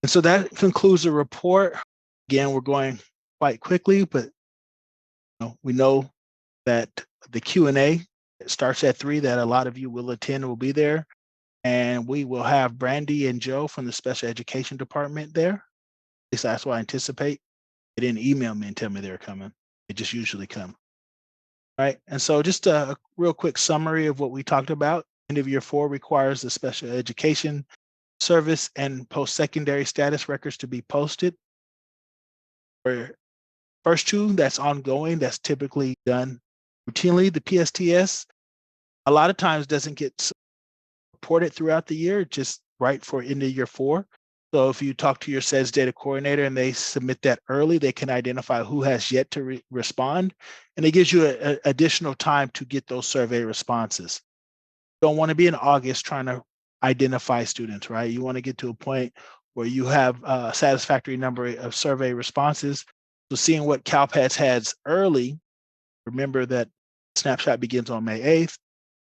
And so that concludes the report. Again, we're going quite quickly, but we know that the Q&A starts at 3, that a lot of you will attend, will be there. And we will have Brandy and Joe from the special education department there. At least that's what I anticipate. They didn't email me and tell me they're coming. They just usually come. All right. And so just a real quick summary of what we talked about. End of year 4 requires the special education service and post-secondary status records to be posted. For first 2, that's ongoing. That's typically done routinely. The PSTS, a lot of times doesn't get reported throughout the year, just right for end of year 4. So if you talk to your SEDS data coordinator and they submit that early, they can identify who has yet to respond. And it gives you a additional time to get those survey responses. You don't want to be in August trying to identify students, right? You want to get to a point where you have a satisfactory number of survey responses. So seeing what CALPADS has early, remember that snapshot begins on May 8th,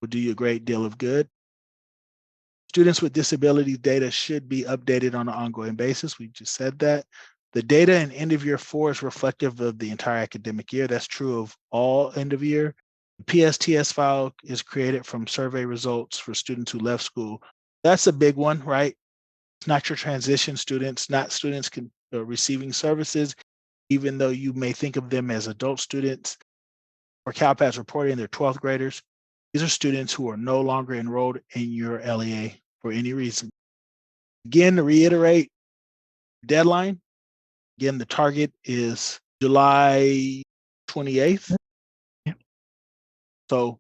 will do you a great deal of good. Students with disabilities data should be updated on an ongoing basis. We just said that. The data in end of year 4 is reflective of the entire academic year. That's true of all end of year. The PSTS file is created from survey results for students who left school. That's a big one, right? It's not your transition students, not students receiving services, even though you may think of them as adult students. For CALPADS reporting, they're 12th graders. These are students who are no longer enrolled in your LEA for any reason. Again, to reiterate, deadline, again, the target is July 28th. So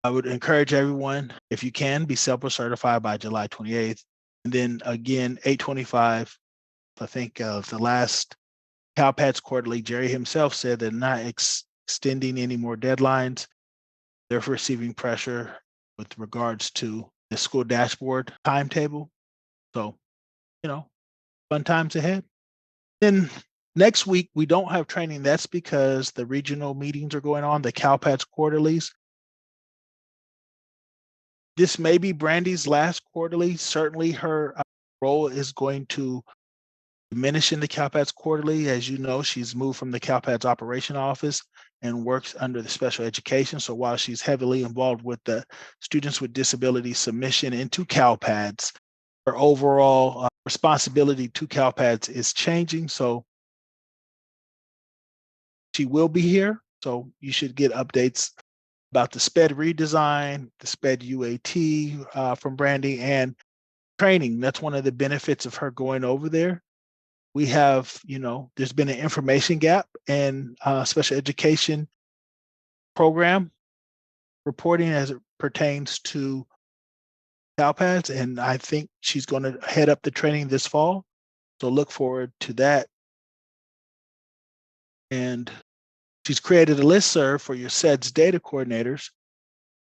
I would encourage everyone, if you can, be self-certified by July 28th. And then again, 8/25, I think the last CALPADS quarterly, Jerry himself said they're not extending any more deadlines. They're receiving pressure with regards to the school dashboard timetable. So, fun times ahead. Then next week, we don't have training. That's because the regional meetings are going on, the CALPADS quarterlies. This may be Brandy's last quarterly. Certainly her role is going to diminish in the CALPADS quarterly. As you know, she's moved from the CALPADS operation office and works under the special education. So while she's heavily involved with the students with disabilities submission into CALPADS, her overall responsibility to CALPADS is changing. So she will be here. So you should get updates about the SPED redesign, the SPED UAT from Brandy, and training. That's one of the benefits of her going over there. We have, there's been an information gap in special education program reporting as it pertains to CALPADS, and I think she's going to head up the training this fall. So look forward to that. And she's created a listserv for your SEDS data coordinators.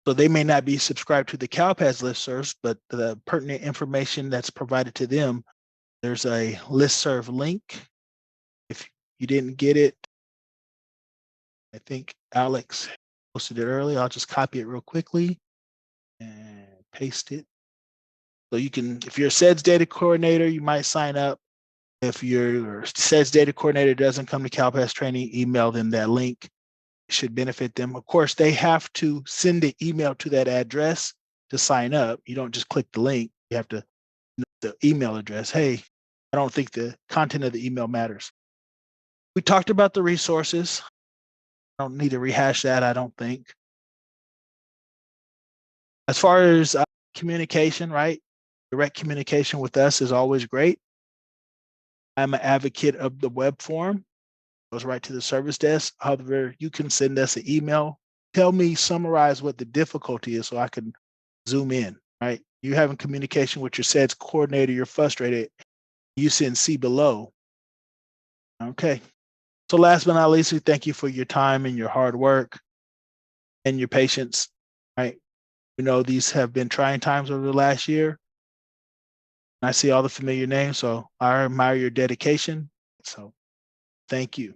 So they may not be subscribed to the CALPADS listservs, but the pertinent information that's provided to them, there's a listserv link. If you didn't get it, I think Alex posted it early. I'll just copy it real quickly and paste it. So you can, if you're a SEDS data coordinator, you might sign up. If your SEDS data coordinator doesn't come to CALPADS training, email them that link. It should benefit them. Of course, they have to send the email to that address to sign up. You don't just click the link. You have to know the email address. Hey, I don't think the content of the email matters. We talked about the resources. I don't need to rehash that, I don't think. As far as communication, right? Direct communication with us is always great. I'm an advocate of the web form. It goes right to the service desk. However, you can send us an email. Tell me, summarize what the difficulty is so I can zoom in, right? You're having communication with your SEDS coordinator, you're frustrated. You send see below. Okay. So last but not least, we thank you for your time and your hard work and your patience, right? We know these have been trying times over the last year. I see all the familiar names, so I admire your dedication. So thank you.